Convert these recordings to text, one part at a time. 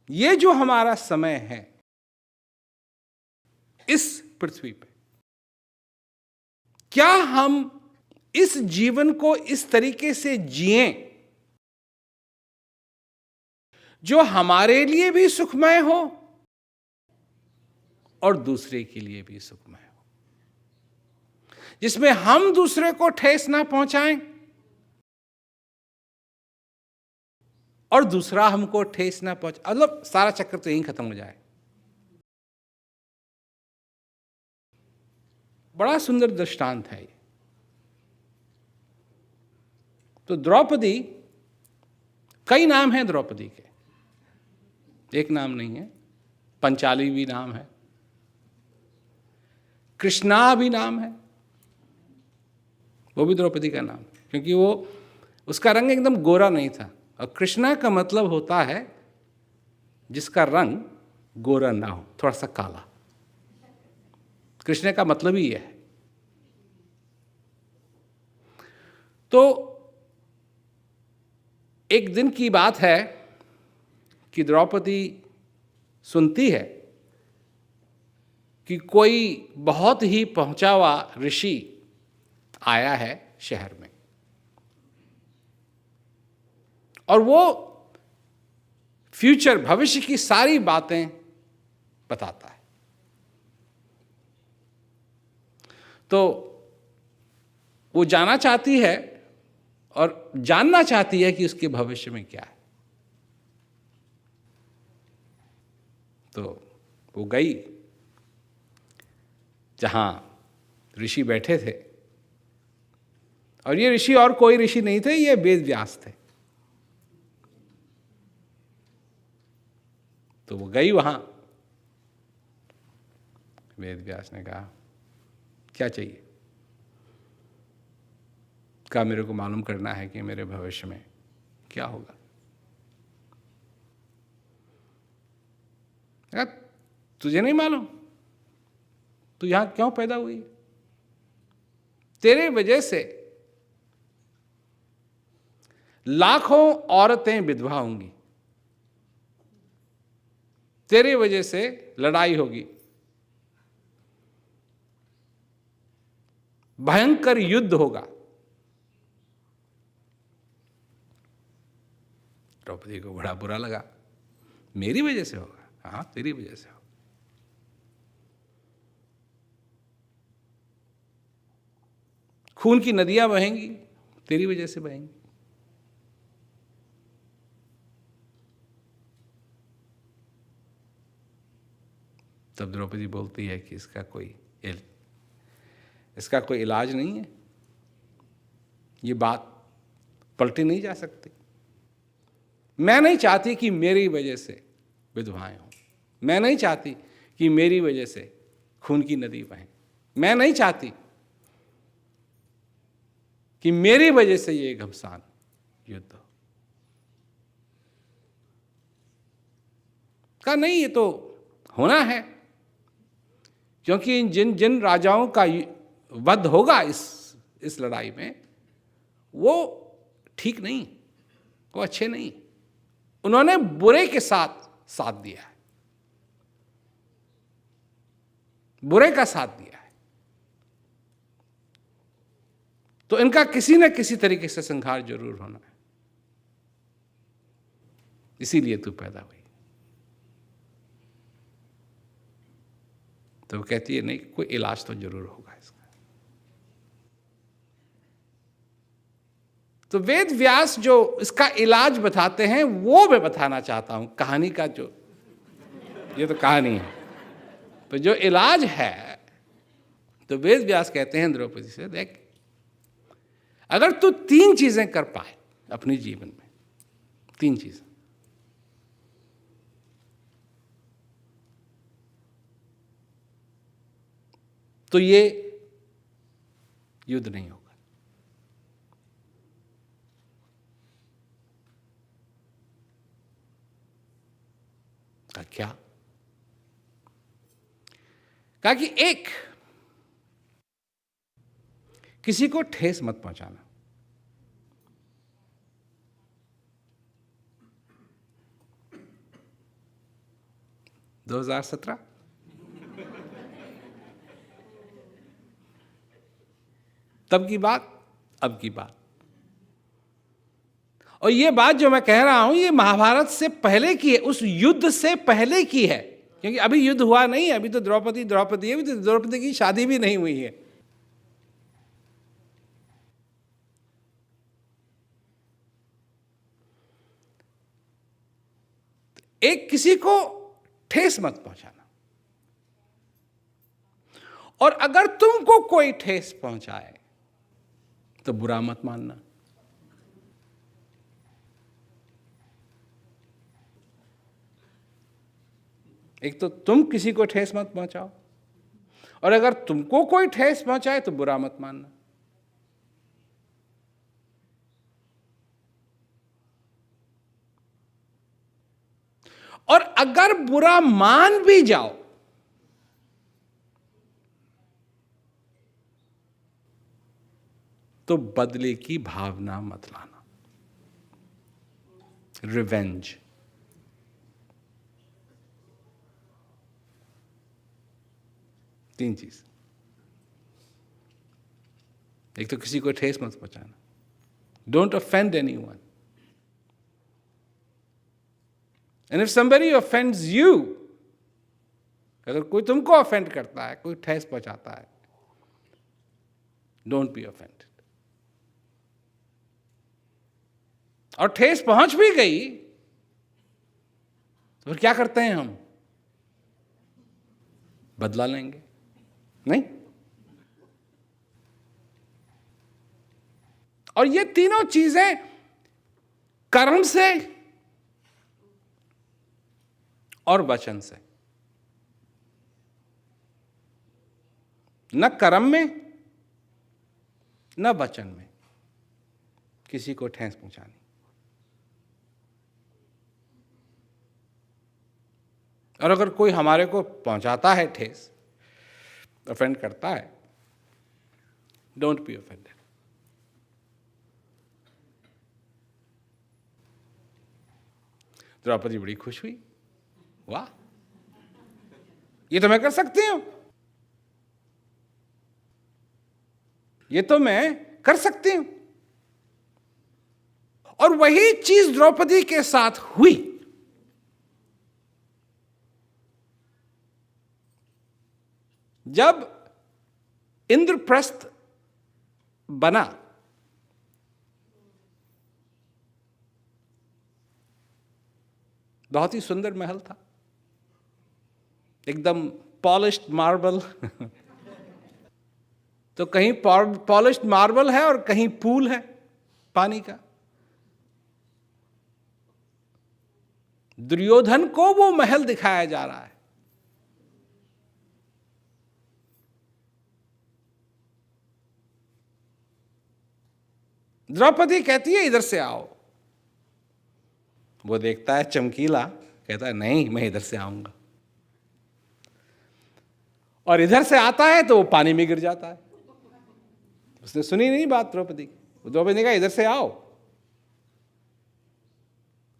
ये जो हमारा समय है इस पृथ्वी पे, क्या हम इस जीवन को इस तरीके से जिएं जो हमारे लिए भी सुखमय हो और दूसरे के लिए भी सुखमय हो, जिसमें हम दूसरे को ठेस ना पहुंचाएं और दूसरा हमको ठेस ना पहुंचाए, मतलब सारा चक्कर तो यहीं खत्म हो जाए। बड़ा सुंदर दृष्टांत है ये। तो द्रौपदी, कई नाम हैं द्रौपदी के, एक नाम नहीं है। पंचाली भी नाम है, कृष्णा भी नाम है, वो भी द्रौपदी का नाम, क्योंकि वो उसका रंग एकदम गोरा नहीं था। और कृष्णा का मतलब होता है जिसका रंग गोरा ना हो, थोड़ा सा काला। कृष्ण का मतलब ही यह है। तो एक दिन की बात है कि द्रौपदी सुनती है कि कोई बहुत ही पहुंचा हुआ ऋषि आया है शहर में, और वो फ्यूचर, भविष्य की सारी बातें बताता है। तो वो जाना चाहती है और जानना चाहती है कि उसके भविष्य में क्या है। तो वो गई जहां ऋषि बैठे थे, और ये ऋषि और कोई ऋषि नहीं थे, ये वेद व्यास थे। तो वो गई वहां। वेद व्यास ने कहा, क्या चाहिए? कहा, मेरे को मालूम करना है कि मेरे भविष्य में क्या होगा। कहा, तुझे नहीं मालूम? तू यहां क्यों पैदा हुई? तेरे वजह से लाखों औरतें विधवा होंगी, तेरे वजह से लड़ाई होगी, भयंकर युद्ध होगा। द्रौपदी को बड़ा बुरा लगा। मेरी वजह से होगा? हाँ, तेरी वजह से होगा। खून की नदियां बहेंगी, तेरी वजह से बहेंगी। तब द्रौपदी बोलती है कि इसका कोई इलाज नहीं है, ये बात पलटी नहीं जा सकती। मैं नहीं चाहती कि मेरी वजह से विधवाएं हों, मैं नहीं चाहती कि मेरी वजह से खून की नदी बहे, मैं नहीं चाहती कि मेरी वजह से ये घमसान युद्ध हो। कहा, नहीं, ये तो होना है, क्योंकि जिन जिन राजाओं का वध होगा इस लड़ाई में, वो ठीक नहीं, वो अच्छे नहीं, उन्होंने बुरे के साथ दिया है, बुरे का साथ दिया है। तो इनका किसी न किसी तरीके से संहार जरूर होना है, इसीलिए तू पैदा हुई। तो वो कहती है, नहीं, कोई इलाज तो जरूर होगा इसका। तो वेद व्यास जो इसका इलाज बताते हैं वो मैं बताना चाहता हूं। कहानी का जो, ये तो कहानी है, तो जो इलाज है, तो वेद व्यास कहते हैं द्रौपदी से, देख, अगर तू 3 चीजें कर पाए अपने जीवन में, 3 चीजें, तो ये युद्ध नहीं होगा। क्या? कहा कि एक, किसी को ठेस मत पहुंचाना। 2017। तब की बात, अब की बात। और ये बात जो मैं कह रहा हूं, ये महाभारत से पहले की है, उस युद्ध से पहले की है, क्योंकि अभी युद्ध हुआ नहीं है। अभी तो द्रौपदी है, अभी तो द्रौपदी की शादी भी नहीं हुई है। एक, किसी को ठेस मत पहुंचाना, और अगर तुमको कोई ठेस पहुंचाए तो बुरा मत मानना। एक तो तुम किसी को ठेस मत पहुंचाओ, और अगर तुमको कोई ठेस पहुंचाए तो बुरा मत मानना। और अगर बुरा मान भी जाओ तो बदले की भावना मत लाना। रिवेंज। तीन चीज। एक तो किसी को ठेस मत पहुंचाना, don't offend anyone, and if somebody offends you, अगर कोई तुमको ऑफेंड करता है, कोई ठेस पहुंचाता है, डोंट बी ऑफेंडेड। और ठेस पहुंच भी गई तो फिर क्या करते हैं हम? बदला लेंगे? नहीं। और ये तीनों चीजें कर्म से और वचन से, न कर्म में न वचन में किसी को ठेस पहुंचानी। और अगर कोई हमारे को पहुंचाता है ठेस, ऑफेंड करता है, डोंट बी ऑफेंडेड। द्रौपदी बड़ी खुश हुई, वाह, ये तो मैं कर सकती हूं, ये तो मैं कर सकती हूं। और वही चीज द्रौपदी के साथ हुई। जब इंद्रप्रस्थ बना, बहुत ही सुंदर महल था, एकदम पॉलिश्ड मार्बल। तो कहीं पॉलिश्ड मार्बल है और कहीं पूल है पानी का। दुर्योधन को वो महल दिखाया जा रहा है। द्रौपदी कहती है इधर से आओ, वो देखता है चमकीला, कहता है नहीं, मैं इधर से आऊंगा। और इधर से आता है तो वो पानी में गिर जाता है। उसने सुनी नहीं बात द्रौपदी की। द्रौपदी ने कहा इधर से आओ।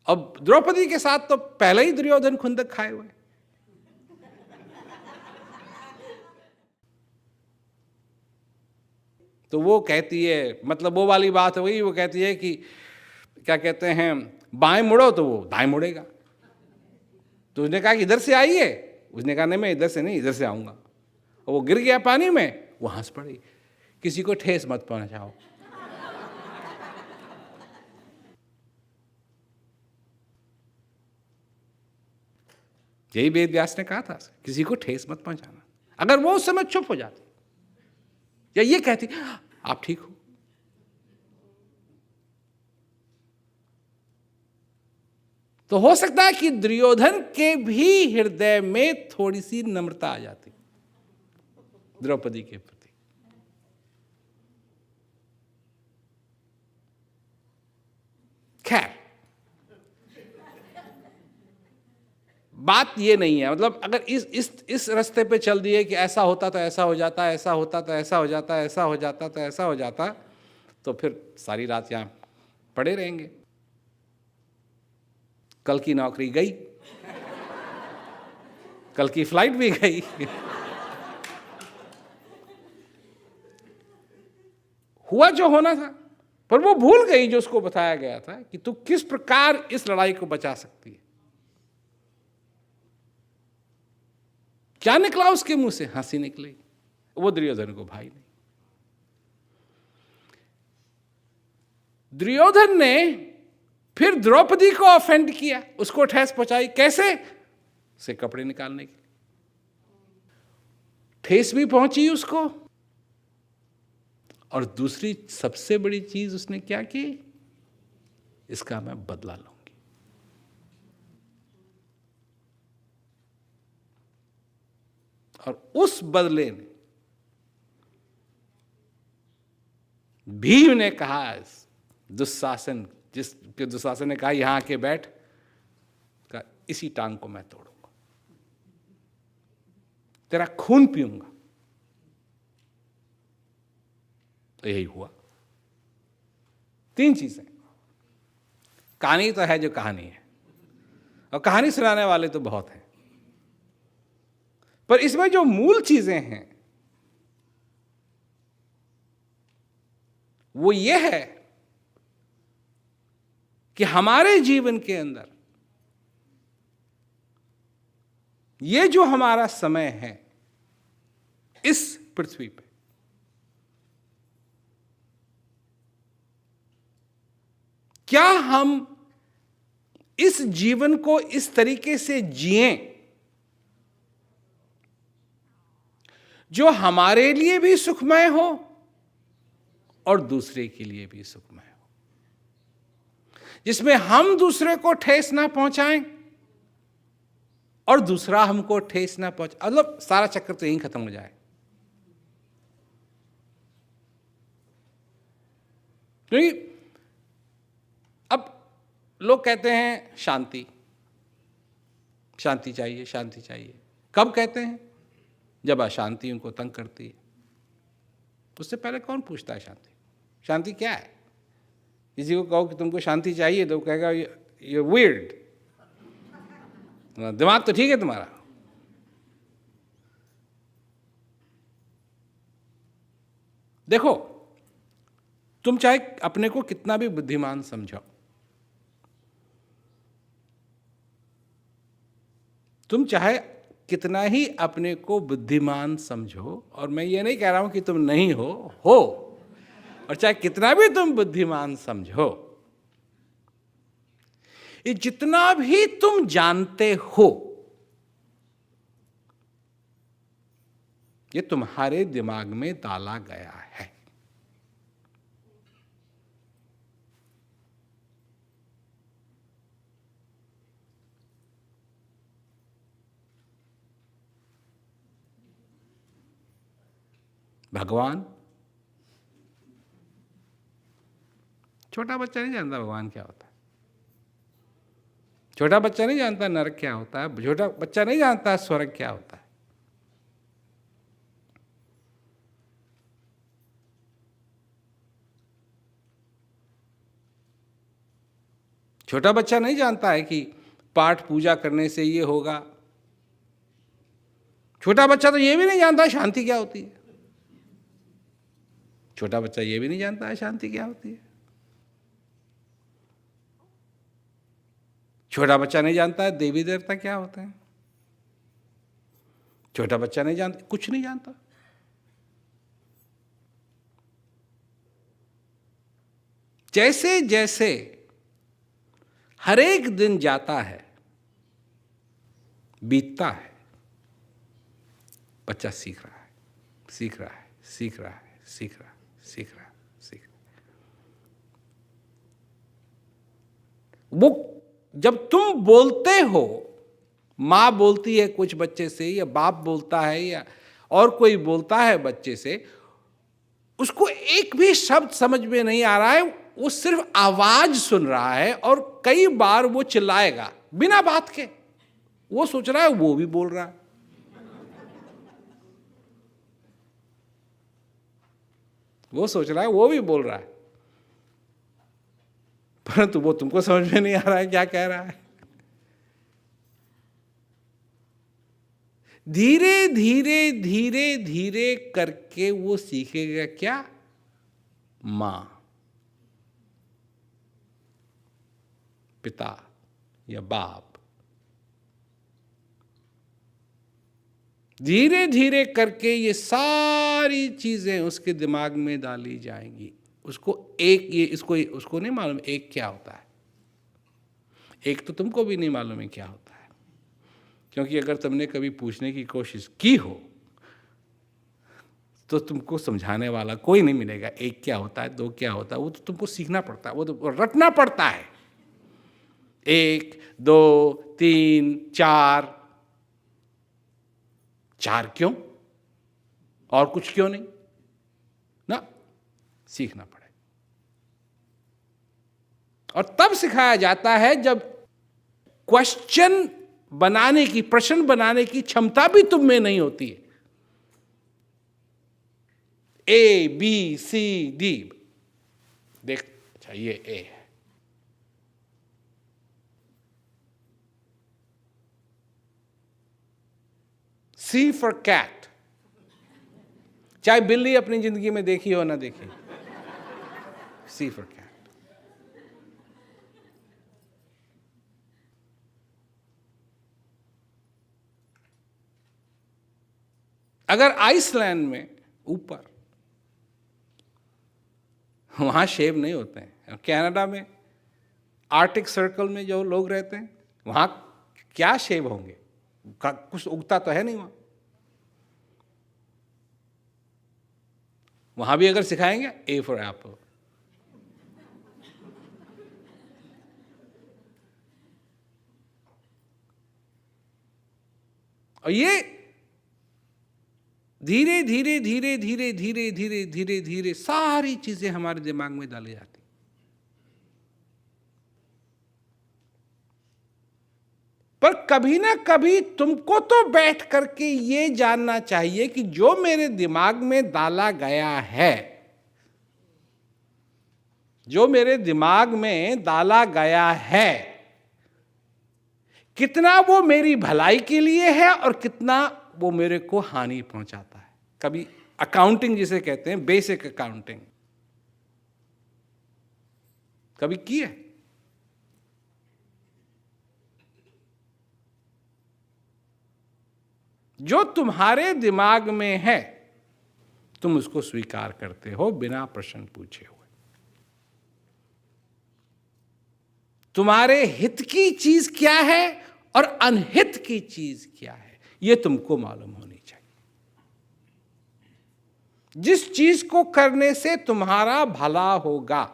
अब द्रौपदी के साथ तो पहले ही दुर्योधन खुंदक खाए हुए। तो वो कहती है, मतलब वो वाली बात हो गई, वो कहती है कि क्या कहते हैं, बाएं मुड़ो तो वो दाएं मुड़ेगा। तो उसने कहा कि इधर से आइए, उसने कहा नहीं, मैं इधर से नहीं, इधर से आऊंगा। और वो गिर गया पानी में, वो हंस पड़ी। किसी को ठेस मत पहुंचाओ। यही वेद व्यास ने कहा था, किसी को ठेस मत पहुंचाना। अगर वो उस समय चुप हो जाती या ये कहती आप ठीक हो, तो हो सकता है कि दुर्योधन के भी हृदय में थोड़ी सी नम्रता आ जाती द्रौपदी के प्रति। खैर, बात ये नहीं है। मतलब अगर इस रास्ते पे चल दिए कि ऐसा होता तो ऐसा हो जाता, ऐसा होता तो ऐसा हो जाता, ऐसा हो जाता तो ऐसा हो जाता, तो फिर सारी रात यहां पड़े रहेंगे। कल की नौकरी गई। कल की फ्लाइट भी गई। हुआ जो होना था, पर वो भूल गई जो उसको बताया गया था कि तू किस प्रकार इस लड़ाई को बचा सकती है। क्या निकला उसके मुंह से? हंसी निकली। वो दुर्योधन को भाई नहीं। दुर्योधन ने फिर द्रौपदी को ऑफेंड किया, उसको ठेस पहुंचाई। कैसे? से कपड़े निकालने के लिए ठेस भी पहुंची उसको। और दूसरी सबसे बड़ी चीज उसने क्या की? इसका मैं बदला लूंगी। और उस बदले ने भीम ने कहा, दुशासन ने कहा यहां आके बैठ, का इसी टांग को मैं तोड़ूंगा, तेरा खून पीऊंगा। तो यही हुआ। 3 चीजें। कहानी तो है जो कहानी है, और कहानी सुनाने वाले तो बहुत हैं, पर इसमें जो मूल चीजें हैं वो ये है कि हमारे जीवन के अंदर ये जो हमारा समय है इस पृथ्वी पे, क्या हम इस जीवन को इस तरीके से जिएं जो हमारे लिए भी सुखमय हो और दूसरे के लिए भी सुखमय हो, जिसमें हम दूसरे को ठेस ना पहुंचाएं और दूसरा हमको ठेस ना पहुंचाए। मतलब सारा चक्कर तो यहीं खत्म हो जाए। क्योंकि अब लोग कहते हैं शांति, शांति चाहिए, शांति चाहिए। कब कहते हैं? जब अशांति उनको तंग करती है। उससे पहले कौन पूछता है शांति? शांति क्या है? किसी को कहो कि तुमको शांति चाहिए तो वो कहेगा ये वियर्ड, दिमाग तो ठीक है तुम्हारा। देखो, तुम चाहे अपने को कितना भी बुद्धिमान समझो, तुम चाहे कितना ही अपने को बुद्धिमान समझो, और मैं ये नहीं कह रहा हूं कि तुम नहीं हो, और चाहे कितना भी तुम बुद्धिमान समझो, ये जितना भी तुम जानते हो ये तुम्हारे दिमाग में डाला गया है। भगवान, छोटा बच्चा नहीं जानता भगवान क्या होता है। छोटा बच्चा नहीं जानता नरक क्या होता है। छोटा बच्चा नहीं जानता स्वर्ग क्या होता है। छोटा बच्चा नहीं जानता है कि पाठ पूजा करने से ये होगा। छोटा बच्चा तो ये भी नहीं जानता शांति क्या होती है। छोटा बच्चा ये भी नहीं जानता है शांति क्या होती है। छोटा बच्चा नहीं जानता है देवी देवता क्या होते हैं। छोटा बच्चा नहीं जानता, कुछ नहीं जानता। जैसे जैसे हर एक दिन जाता है, बीतता है, बच्चा सीख रहा है, सीख रहा है, सीख रहा है, सीख रहा है, सीख रहा है, सीख रहा है। वो जब तुम बोलते हो, माँ बोलती है कुछ बच्चे से, या बाप बोलता है, या और कोई बोलता है बच्चे से, उसको एक भी शब्द समझ में नहीं आ रहा है, वो सिर्फ आवाज सुन रहा है, और कई बार वो चिल्लाएगा बिना बात के। वो सोच रहा है वो भी बोल रहा है। वो सोच रहा है वो भी बोल रहा है, परंतु वो तुमको समझ में नहीं आ रहा है क्या कह रहा है। धीरे धीरे धीरे धीरे करके वो सीखेगा क्या? मां, पिता या बाप। धीरे धीरे करके ये सारी चीजें उसके दिमाग में डाली जाएंगी। उसको एक, ये इसको उसको नहीं मालूम एक क्या होता है। एक तो तुमको भी नहीं मालूम है क्या होता है, क्योंकि अगर तुमने कभी पूछने की कोशिश की हो तो तुमको समझाने वाला कोई नहीं मिलेगा। एक क्या होता है, दो क्या होता है, वो तो तुमको सीखना पड़ता है, वो तो रटना पड़ता है। 1 2 3 4। 4 क्यों और कुछ क्यों नहीं ना, सीखना पड़े। और तब सिखाया जाता है जब क्वेश्चन बनाने की, प्रश्न बनाने की क्षमता भी तुम में नहीं होती है। A B C D, देख, अच्छा ये A है, C for cat, चाहे बिल्ली अपनी जिंदगी में देखी हो ना देखी, C for cat। अगर आइसलैंड में ऊपर, वहां शेव नहीं होते हैं, कनाडा में आर्टिक सर्कल में जो लोग रहते हैं वहां क्या शेव होंगे, कुछ उगता तो है नहीं वहां। वहां भी अगर सिखाएंगे A for apple, और ये धीरे धीरे धीरे धीरे धीरे धीरे धीरे धीरे सारी चीजें हमारे दिमाग में डाली जाती। पर कभी ना कभी तुमको तो बैठ करके ये जानना चाहिए कि जो मेरे दिमाग में डाला गया है, जो मेरे दिमाग में डाला गया है, कितना वो मेरी भलाई के लिए है और कितना वो मेरे को हानि पहुंचाता है। कभी अकाउंटिंग जिसे कहते हैं, बेसिक अकाउंटिंग कभी की है? जो तुम्हारे दिमाग में है तुम उसको स्वीकार करते हो बिना प्रश्न पूछे हुए। तुम्हारे हित की चीज क्या है और अनहित की चीज क्या है, यह तुमको मालूम होनी चाहिए। जिस चीज को करने से तुम्हारा भला होगा,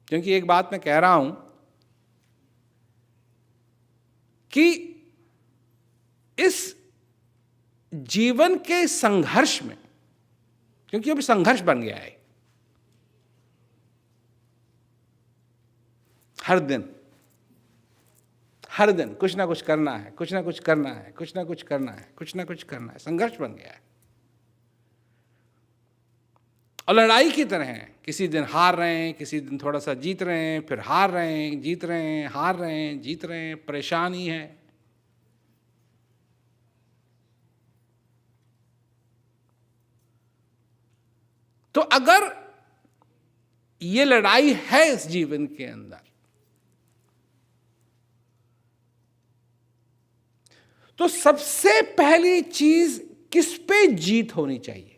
क्योंकि एक बात मैं कह रहा हूं कि इस जीवन के संघर्ष में, क्योंकि अभी संघर्ष बन गया है, हर दिन कुछ ना कुछ करना है, कुछ ना कुछ करना है, कुछ ना कुछ करना है, कुछ ना कुछ करना है, संघर्ष बन गया है। और लड़ाई की तरह है, किसी दिन हार रहे हैं, किसी दिन थोड़ा सा जीत रहे हैं, फिर हार रहे हैं, जीत रहे हैं, हार रहे हैं, जीत रहे हैं, परेशानी है। तो अगर ये लड़ाई है इस जीवन के अंदर, तो सबसे पहली चीज किस पे जीत होनी चाहिए?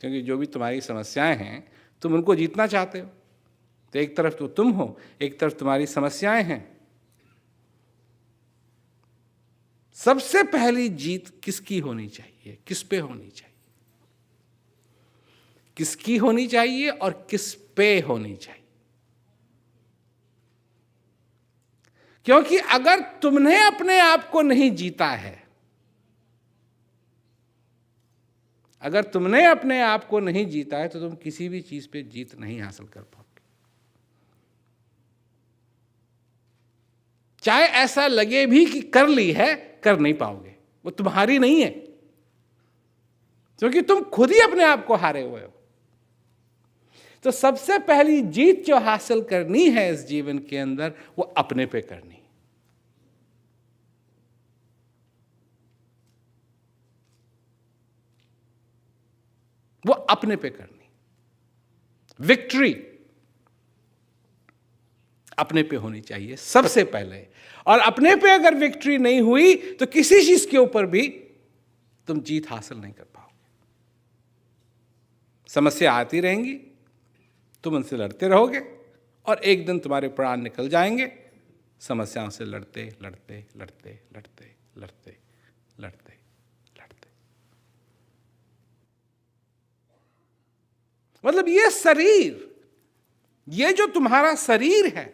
क्योंकि जो भी तुम्हारी समस्याएं हैं तुम उनको जीतना चाहते हो, तो एक तरफ तो तुम हो, एक तरफ तुम्हारी समस्याएं हैं। सबसे पहली जीत किसकी होनी चाहिए, किस पे होनी चाहिए? किसकी होनी चाहिए और किस पे होनी चाहिए? क्योंकि अगर तुमने अपने आप को नहीं जीता है, अगर तुमने अपने आप को नहीं जीता है, तो तुम किसी भी चीज पे जीत नहीं हासिल कर पाओगे। चाहे ऐसा लगे भी कि कर ली है, कर नहीं पाओगे, वो तुम्हारी नहीं है, क्योंकि तुम खुद ही अपने आप को हारे हुए हो। तो सबसे पहली जीत जो हासिल करनी है इस जीवन के अंदर, वो अपने पे करनी। वो अपने पे करनी। विक्ट्री अपने पे होनी चाहिए सबसे पहले। और अपने पे अगर विक्ट्री नहीं हुई तो किसी चीज के ऊपर भी तुम जीत हासिल नहीं कर पाओगे। समस्या आती रहेंगी, तुम उनसे लड़ते रहोगे और एक दिन तुम्हारे प्राण निकल जाएंगे समस्याओं से लड़ते लड़ते लड़ते लड़ते लड़ते लड़ते लड़ते। मतलब ये शरीर, ये जो तुम्हारा शरीर है,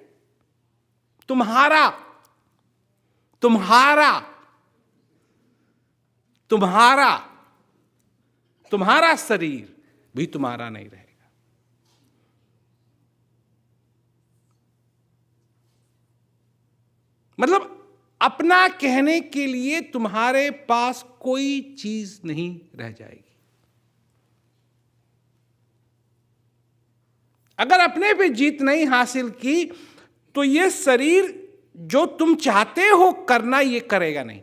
तुम्हारा तुम्हारा तुम्हारा तुम्हारा शरीर भी तुम्हारा नहीं रहेगा। मतलब अपना कहने के लिए तुम्हारे पास कोई चीज नहीं रह जाएगी। अगर अपने पे जीत नहीं हासिल की तो ये शरीर जो तुम चाहते हो करना, ये करेगा नहीं।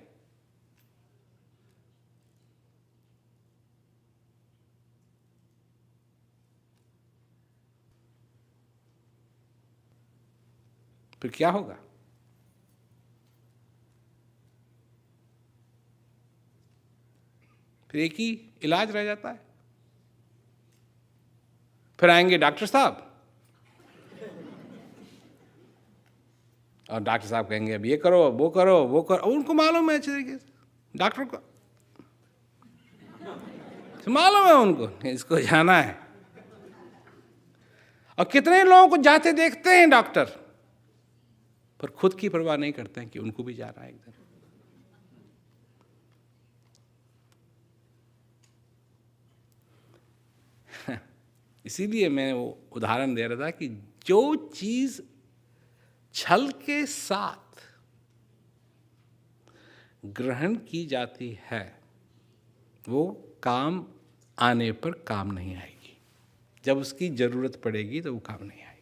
फिर क्या होगा? फिर एक ही इलाज रह जाता है। फिर आएंगे डॉक्टर साहब और डॉक्टर साहब कहेंगे अब ये करो, वो करो, वो करो। और उनको मालूम है अच्छे तरीके से, डॉक्टर को मालूम है, उनको इसको जाना है। और कितने लोगों को जाते देखते हैं डॉक्टर, पर खुद की परवाह नहीं करते हैं कि उनको भी जाना है एक दिन। इसीलिए मैं वो उदाहरण दे रहा था कि जो चीज छल के साथ ग्रहण की जाती है वो काम आने पर काम नहीं आएगी। जब उसकी जरूरत पड़ेगी तो वो काम नहीं आएगी।